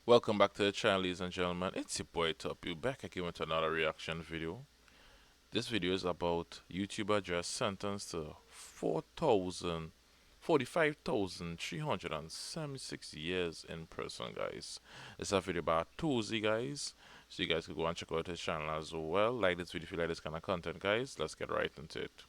Welcome back to the channel, ladies and gentlemen. It's your boy Toppyou back again with another reaction video. This video is about YouTuber just sentenced to 45,376 years in prison, guys. It's a video about Atozy, guys. So you guys can go and check out his channel as well. Like this video if you like this kind of content, guys. Let's get right into it.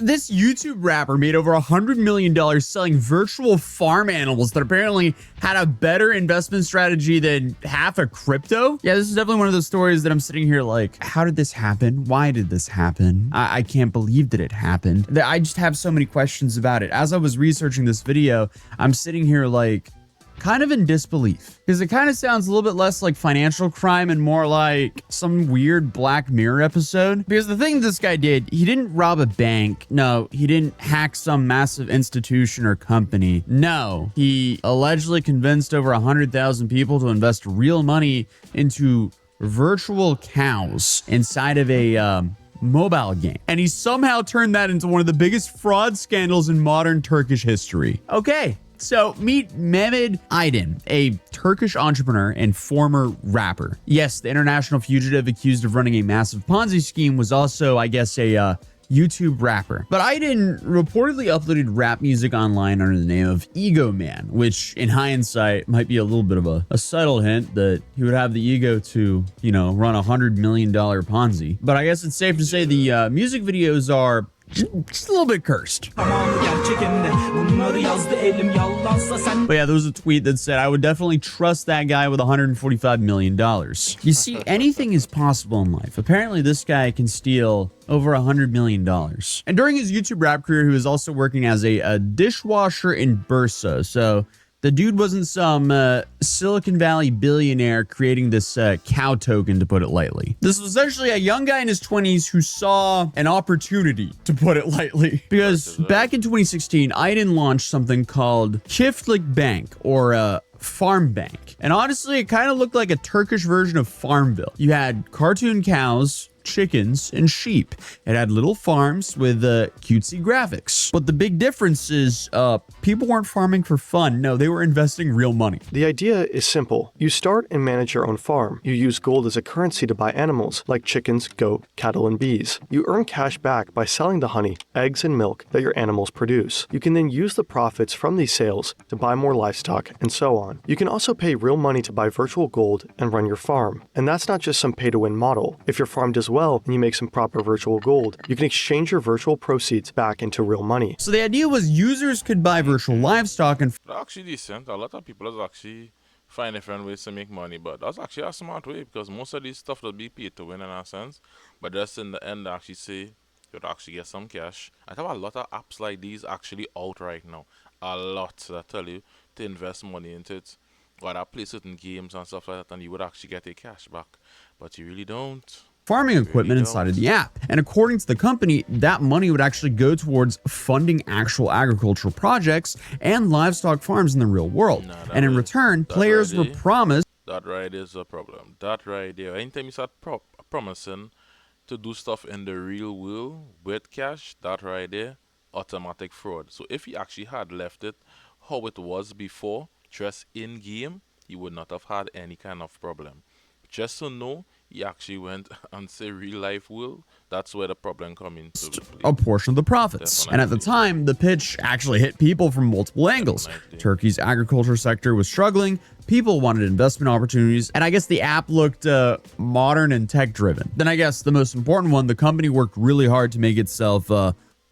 This YouTube rapper made over $100 million selling virtual farm animals that apparently had a better investment strategy than half of crypto. Yeah, this is definitely one of those stories that I'm sitting here like, how did this happen? Why did this happen? I can't believe that it happened. I just have so many questions about it. As I was researching this video, I'm sitting here like, kind of in disbelief, because it kind of sounds a little bit less like financial crime and more like some weird Black Mirror episode. Because the thing this guy did, he didn't rob a bank. No, he didn't hack some massive institution or company. No, he allegedly convinced over 100,000 people to invest real money into virtual cows inside of a mobile game. And he somehow turned that into one of the biggest fraud scandals in modern Turkish history. Okay. So meet Mehmet Aydin, a Turkish entrepreneur and former rapper. Yes, the international fugitive accused of running a massive Ponzi scheme was also, I guess, a YouTube rapper. But Aydin reportedly uploaded rap music online under the name of Ego Man, which in hindsight might be a little bit of a subtle hint that he would have the ego to, you know, run $100 million Ponzi. But I guess it's safe to say the music videos are just a little bit cursed. But yeah, there was a tweet that said, I would definitely trust that guy with $145 million. You see, anything is possible in life. Apparently, this guy can steal over $100 million. And during his YouTube rap career, he was also working as a dishwasher in Bursa. So the dude wasn't some Silicon Valley billionaire creating this cow token, to put it lightly. This was essentially a young guy in his 20s who saw an opportunity, to put it lightly. Because back in 2016, Aydin launched something called Çiftlik Bank, or Farm Bank. And honestly, it kind of looked like a Turkish version of Farmville. You had cartoon cows, chickens, and sheep. It had little farms with cutesy graphics. But the big difference is people weren't farming for fun. No, they were investing real money. The idea is simple. You start and manage your own farm. You use gold as a currency to buy animals like chickens, goat, cattle, and bees. You earn cash back by selling the honey, eggs, and milk that your animals produce. You can then use the profits from these sales to buy more livestock and so on. You can also pay real money to buy virtual gold and run your farm. And that's not just some pay-to-win model. If your farm does well and you make some proper virtual gold, you can exchange your virtual proceeds back into real money. So the idea was users could buy virtual livestock and Actually decent. A lot of people is actually find different ways to make money, but that's actually a smart way because most of these stuff will be paid to win in a sense. But just in the end, actually say you'd actually get some cash. I have a lot of apps like these actually out right now. A lot that tell you to invest money into it. Or that play certain games and stuff like that, and you would actually get a cash back. But you really don't. Farming equipment inside of the app. And according to the company, that money would actually go towards funding actual agricultural projects and livestock farms in the real world. And in return, players were promised. That right is a problem. That right there. Anytime you start promising to do stuff in the real world with cash, that right there, automatic fraud. So if he actually had left it how it was before, just in game, he would not have had any kind of problem. Just to know he actually went and say real life will, that's where the problem comes into play. A portion of the profits. Definitely. And at the time, the pitch actually hit people from multiple angles. Definitely. Turkey's agriculture sector was struggling, people wanted investment opportunities, and I guess the app looked modern and tech driven. Then I guess the most important one, the company worked really hard to make itself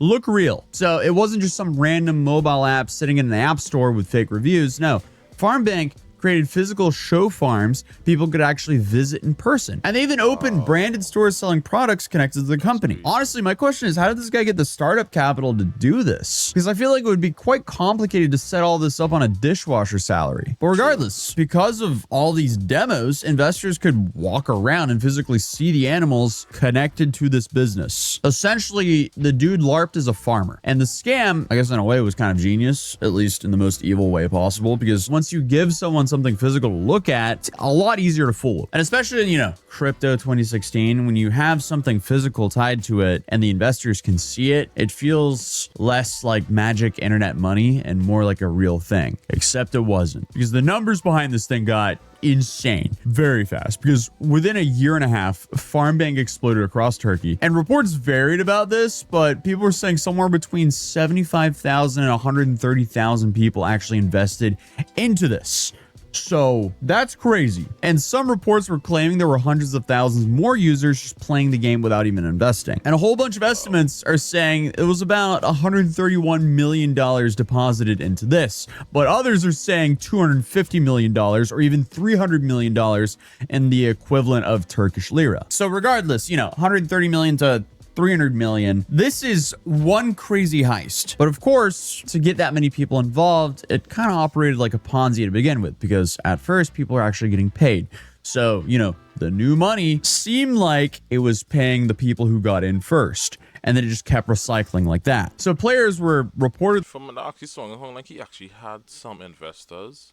look real. So it wasn't just some random mobile app sitting in an app store with fake reviews. No, Farm Bank created physical show farms people could actually visit in person. And they even opened branded stores selling products connected to the company. Honestly, my question is, how did this guy get the startup capital to do this? Because I feel like it would be quite complicated to set all this up on a dishwasher salary. But regardless, because of all these demos, investors could walk around and physically see the animals connected to this business. Essentially, the dude LARPed as a farmer. And the scam, I guess in a way, was kind of genius, at least in the most evil way possible, because once you give someone want something physical to look at, it's a lot easier to fool. And especially in, crypto 2016, when you have something physical tied to it and the investors can see it, it feels less like magic internet money and more like a real thing. Except it wasn't, because the numbers behind this thing got insane very fast, because within a year and a half, farm bank exploded across Turkey. And reports varied about this, but people were saying somewhere between 75,000 and 130,000 people actually invested into this. So that's crazy. And some reports were claiming there were hundreds of thousands more users just playing the game without even investing. And a whole bunch of estimates are saying it was about $131 million deposited into this. But others are saying $250 million or even $300 million in the equivalent of Turkish lira. So regardless, 130 million to 300 million. This is one crazy heist. But of course, to get that many people involved, it kind of operated like a Ponzi to begin with, because at first people are actually getting paid. So, the new money seemed like it was paying the people who got in first. And then it just kept recycling like that. So players were reported From the actually song, like he actually had some investors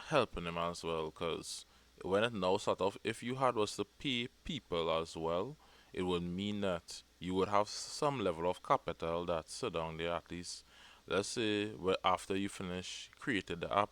helping him as well, because when it now sort of, if you had was to pay people as well, it would mean that you would have some level of capital that sit down there at least. Let's say after you finish created the app,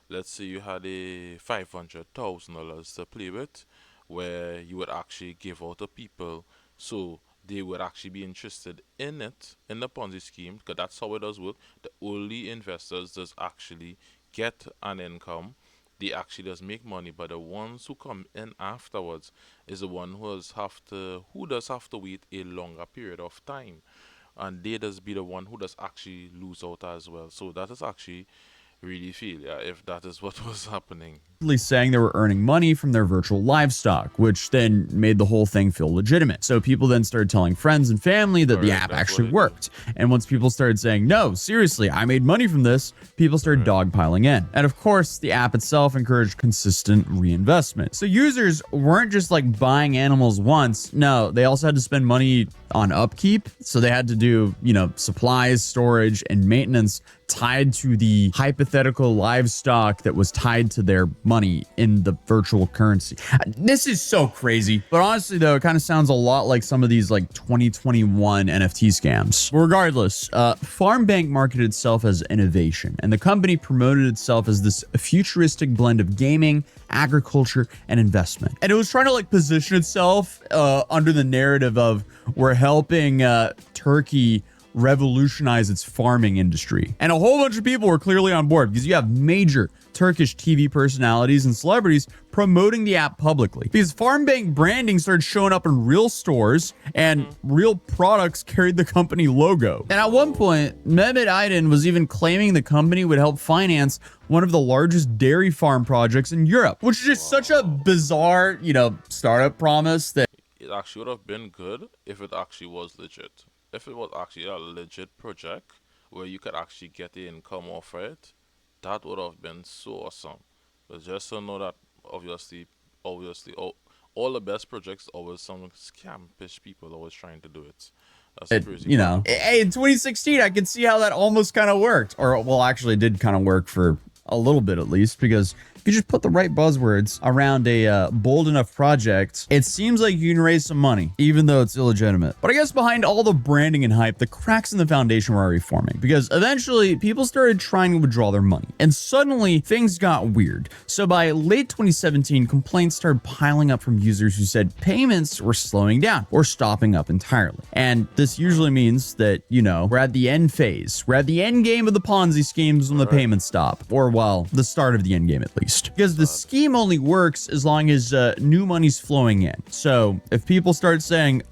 let's say you had a $500,000 to play with, where you would actually give out to people, so they would actually be interested in it, in the Ponzi scheme, because that's how it does work. The only investors does actually get an income, they actually does make money, but the ones who come in afterwards is the one who does have to wait a longer period of time, and they does be the one who does actually lose out as well. So that is actually really feel, yeah, if that is what was happening. saying they were earning money from their virtual livestock, which then made the whole thing feel legitimate. So people then started telling friends and family that the Correct, app that's actually what it worked. And once people started saying, no, seriously, I made money from this, people started dogpiling in. And of course, the app itself encouraged consistent reinvestment. So users weren't just like buying animals once. No, they also had to spend money on upkeep. So they had to do, supplies, storage, and maintenance tied to the hypothetical livestock that was tied to their money in the virtual currency. This is so crazy. But honestly, though, it kind of sounds a lot like some of these like 2021 NFT scams. Regardless, Farm Bank marketed itself as innovation, and the company promoted itself as this futuristic blend of gaming, agriculture, and investment. And it was trying to like position itself under the narrative of, we're helping Turkey revolutionize its farming industry. And a whole bunch of people were clearly on board, because you have major Turkish TV personalities and celebrities promoting the app publicly, because Farm Bank branding started showing up in real stores and real products carried the company logo. And at one point, Mehmet Aydin was even claiming the company would help finance one of the largest dairy farm projects in Europe, which is just such a bizarre, startup promise that It actually would have been good if it actually was legit. If it was actually a legit project where you could actually get the income off it, that would have been so awesome. But just to know that, obviously, all the best projects always some scampish people always trying to do it. That's the crazy part. hey, in 2016, I can see how that almost kind of worked. Or, well, actually, it did kind of work for a little bit at least, because if you just put the right buzzwords around a bold enough project, it seems like you can raise some money, even though it's illegitimate. But I guess behind all the branding and hype, the cracks in the foundation were already forming, because eventually people started trying to withdraw their money, and suddenly things got weird. So by late 2017, complaints started piling up from users who said payments were slowing down or stopping up entirely. And this usually means that, we're at the end phase. We're at the end game of the Ponzi schemes when the payments stop, or well, the start of the end game at least. Because the scheme only works as long as new money's flowing in. So if people start saying,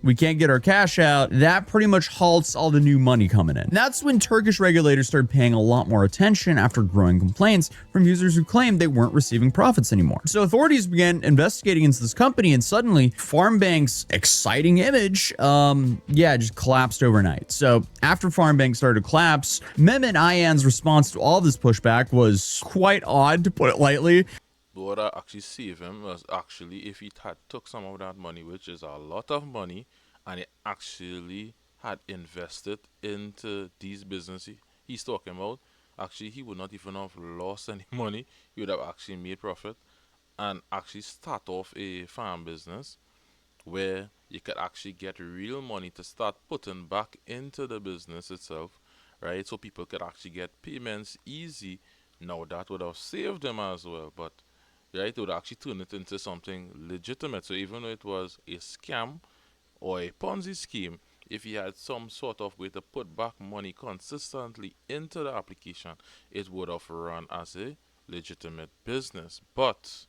we can't get our cash out, that pretty much halts all the new money coming in. And that's when Turkish regulators started paying a lot more attention after growing complaints from users who claimed they weren't receiving profits anymore. So authorities began investigating into this company, and suddenly Farm Bank's exciting image, just collapsed overnight. So after Farm Bank started to collapse, Mehmet Ayan's response to all this pushback was quite odd, to put it lightly. What I actually saved him was actually if he had took some of that money, which is a lot of money, and he actually had invested into these businesses he's talking about, actually he would not even have lost any money. He would have actually made profit and actually start off a farm business where you could actually get real money to start putting back into the business itself, right? So people could actually get payments easy. Now that would have saved them as well, but right, it would actually turn it into something legitimate. So even though it was a scam or a Ponzi scheme, if he had some sort of way to put back money consistently into the application, it would have run as a legitimate business. But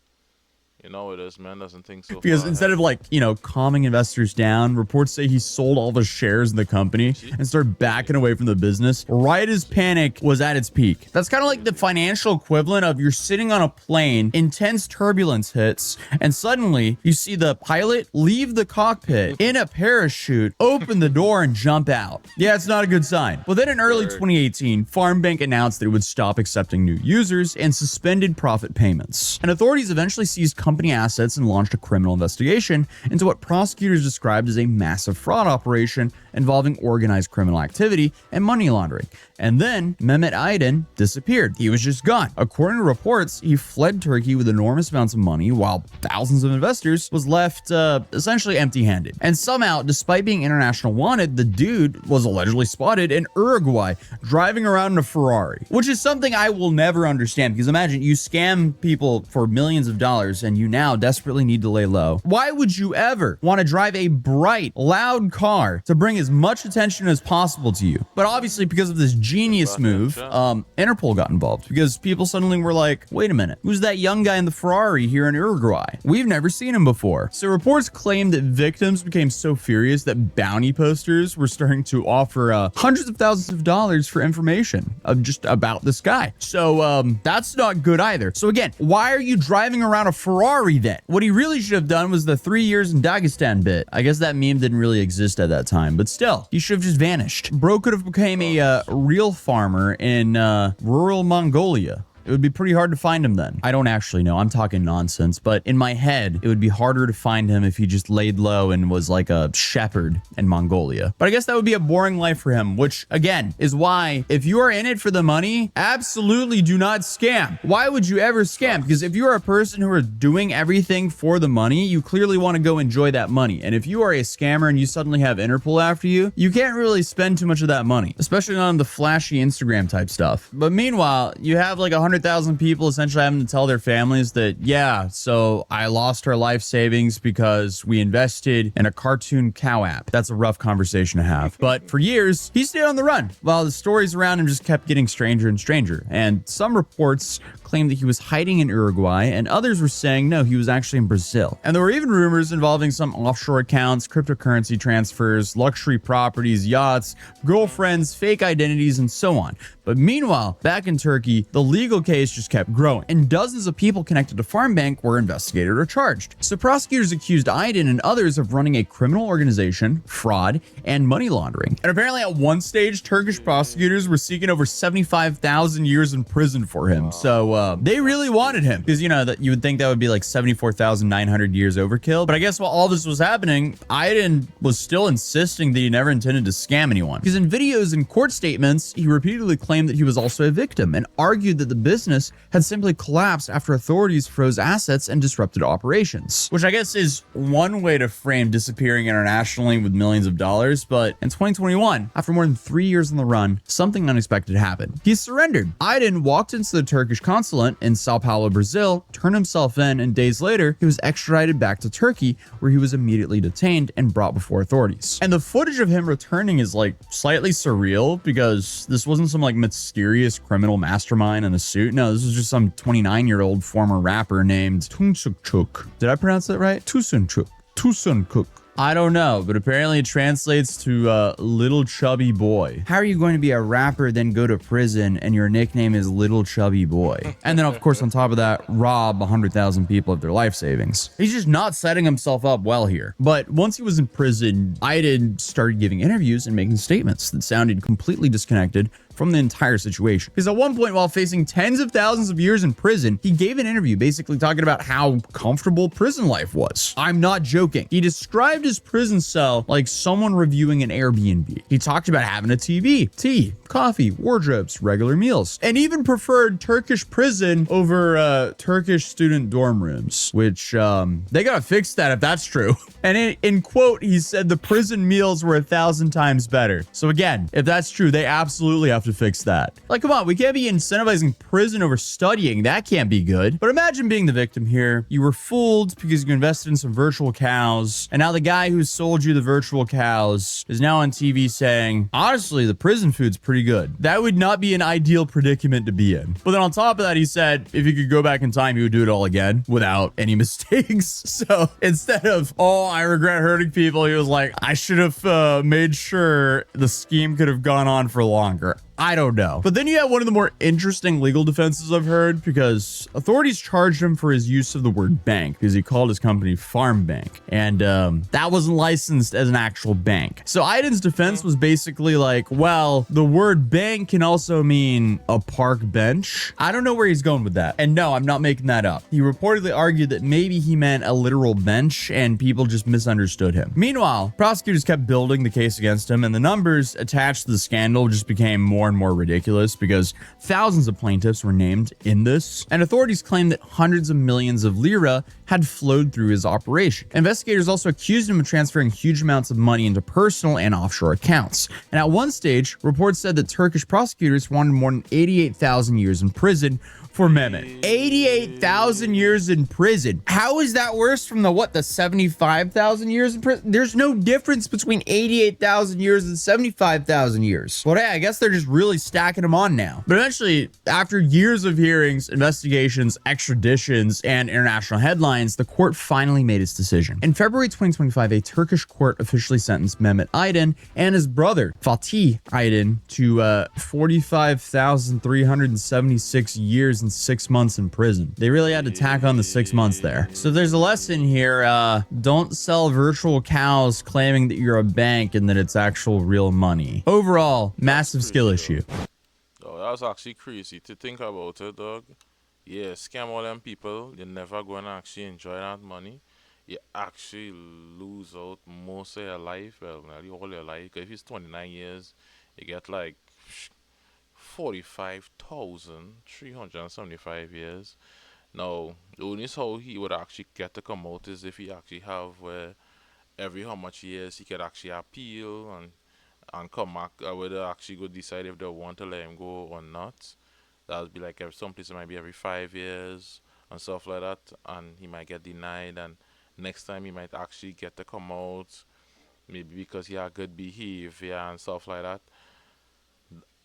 you know it is, man doesn't think so Because far instead ahead. of like, calming investors down, reports say he sold all the shares in the company See? and started backing away from the business right as panic was at its peak. That's kind of like the financial equivalent of you're sitting on a plane, intense turbulence hits, and suddenly you see the pilot leave the cockpit in a parachute, open the door, and jump out. Yeah, it's not a good sign. Well, then in early Word. 2018, Farmbank announced that it would stop accepting new users and suspended profit payments. And authorities eventually seized company assets and launched a criminal investigation into what prosecutors described as a massive fraud operation involving organized criminal activity and money laundering. And then Mehmet Aydin disappeared. He was just gone. According to reports, he fled Turkey with enormous amounts of money while thousands of investors was left essentially empty-handed. And somehow, despite being international wanted, the dude was allegedly spotted in Uruguay driving around in a Ferrari, which is something I will never understand because imagine you scam people for millions of dollars and you now desperately need to lay low. Why would you ever want to drive a bright, loud car to bring as much attention as possible to you? But obviously, because of this genius move, Interpol got involved because people suddenly were like, wait a minute, who's that young guy in the Ferrari here in Uruguay? We've never seen him before. So reports claim that victims became so furious that bounty posters were starting to offer hundreds of thousands of dollars for information just about this guy. So that's not good either. So again, why are you driving around a Ferrari then? What he really should have done was the 3 years in Dagestan bit. I guess that meme didn't really exist at that time, but still, he should have just vanished. Bro could have became a real farmer in rural Mongolia. It would be pretty hard to find him then. I don't actually know. I'm talking nonsense. But in my head, it would be harder to find him if he just laid low and was like a shepherd in Mongolia. But I guess that would be a boring life for him, which again is why if you are in it for the money, absolutely do not scam. Why would you ever scam? Because if you are a person who are doing everything for the money, you clearly want to go enjoy that money. And if you are a scammer and you suddenly have Interpol after you, you can't really spend too much of that money, especially on the flashy Instagram type stuff. But meanwhile, you have like 100,000 people essentially having to tell their families that, yeah, so I lost our life savings because we invested in a cartoon cow app. That's a rough conversation to have. But for years, he stayed on the run while the stories around him just kept getting stranger and stranger. And some reports claimed that he was hiding in Uruguay, and others were saying no, he was actually in Brazil. And there were even rumors involving some offshore accounts, cryptocurrency transfers, luxury properties, yachts, girlfriends, fake identities, and so on. But meanwhile, back in Turkey, the legal case just kept growing, and dozens of people connected to Farmbank were investigated or charged. So prosecutors accused Aydin and others of running a criminal organization, fraud, and money laundering. And apparently at one stage, Turkish prosecutors were seeking over 75,000 years in prison for him. So they really wanted him because, that you would think that would be like 74,900 years overkill. But I guess while all this was happening, Aydin was still insisting that he never intended to scam anyone. Because in videos and court statements, he repeatedly claimed that he was also a victim and argued that the business had simply collapsed after authorities froze assets and disrupted operations. Which I guess is one way to frame disappearing internationally with millions of dollars. But in 2021, after more than 3 years on the run, something unexpected happened. He surrendered. Aydin walked into the Turkish consulate in Sao Paulo, Brazil, turned himself in, and days later, he was extradited back to Turkey, where he was immediately detained and brought before authorities. And the footage of him returning is like slightly surreal because this wasn't some like mysterious criminal mastermind in a suit. No, this was just some 29-year-old former rapper named Tosuncuk. Did I pronounce that right? Tosuncuk. Tosuncuk. I don't know, but apparently it translates to little chubby boy. How are you going to be a rapper, then go to prison, and your nickname is little chubby boy? And then, of course, on top of that, rob 100,000 people of their life savings. He's just not setting himself up well here. But once he was in prison, Aydin started giving interviews and making statements that sounded completely disconnected from the entire situation. Because at one point, while facing tens of thousands of years in prison, he gave an interview basically talking about how comfortable prison life was. I'm not joking. He described his prison cell like someone reviewing an Airbnb. He talked about having a TV, tea, coffee, wardrobes, regular meals, and even preferred Turkish prison over Turkish student dorm rooms, which they gotta fix that if that's true. And in quote, he said the prison meals were 1,000 times better. So again, if that's true, they absolutely have to fix that. Like, come on, we can't be incentivizing prison over studying. That can't be good. But imagine being the victim here. You were fooled because you invested in some virtual cows, and now the guy who sold you the virtual cows is now on TV saying, honestly, the prison food's pretty good. That would not be an ideal predicament to be in. But then on top of that, he said if he could go back in time, he would do it all again without any mistakes. So instead of, oh, I regret hurting people, he was like, I should have made sure the scheme could have gone on for longer. I don't know. But then you have one of the more interesting legal defenses I've heard, because authorities charged him for his use of the word bank because he called his company Farm Bank. And that wasn't licensed as an actual bank. So Aiden's defense was basically like, well, the word bank can also mean a park bench. I don't know where he's going with that. And no, I'm not making that up. He reportedly argued that maybe he meant a literal bench and people just misunderstood him. Meanwhile, prosecutors kept building the case against him, and the numbers attached to the scandal just became more and more ridiculous because thousands of plaintiffs were named in this, and authorities claimed that hundreds of millions of lira had flowed through his operation. Investigators also accused him of transferring huge amounts of money into personal and offshore accounts. And at one stage, reports said that Turkish prosecutors wanted more than 88,000 years in prison for Mehmet. 88,000 years in prison. How is that worse from the 75,000 years in prison? There's no difference between 88,000 years and 75,000 years. But hey, I guess they're just really stacking them on now. But eventually, after years of hearings, investigations, extraditions, and international headlines, the court finally made its decision. In February 2025, a Turkish court officially sentenced Mehmet Aydin and his brother, Fatih Aydin, to 45,376 years and 6 months in prison. They really had to tack on the 6 months there. So there's a lesson here. Don't sell virtual cows claiming that you're a bank and that it's actual real money. Overall, massive skill issue. Oh, that was actually crazy to think about it, dog. Yeah, scam all them people. You're never gonna actually enjoy that money. You actually lose out most of your life, well, nearly all your life. 'Cause if it's 29 years, you get like 45,375 years. Now, the only how he would actually get to come out is if he actually have where every how much years he could actually appeal and come back. I would actually go decide if they want to let him go or not. That would be like some places might be every 5 years and stuff like that, and he might get denied. And next time he might actually get to come out, maybe because he had good behavior and stuff like that.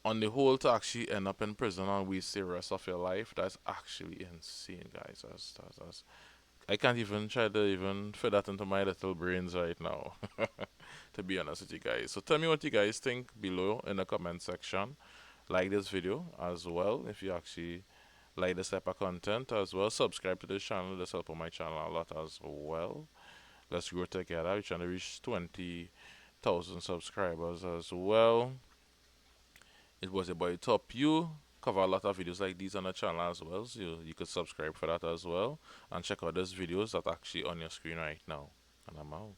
On the whole, to actually end up in prison and waste the rest of your life, that's actually insane, guys. That's I can't even try to even fit that into my little brains right now, to be honest with you guys. So tell me what you guys think below in the comment section. Like this video as well if you actually like this type of content as well. Subscribe to this channel. This help my channel a lot as well. Let's grow together. We're trying to reach 20,000 subscribers as well. It was about Toppyou. Cover a lot of videos like these on the channel as well, so you could subscribe for that as well, and check out those videos that are actually on your screen right now. And I'm out.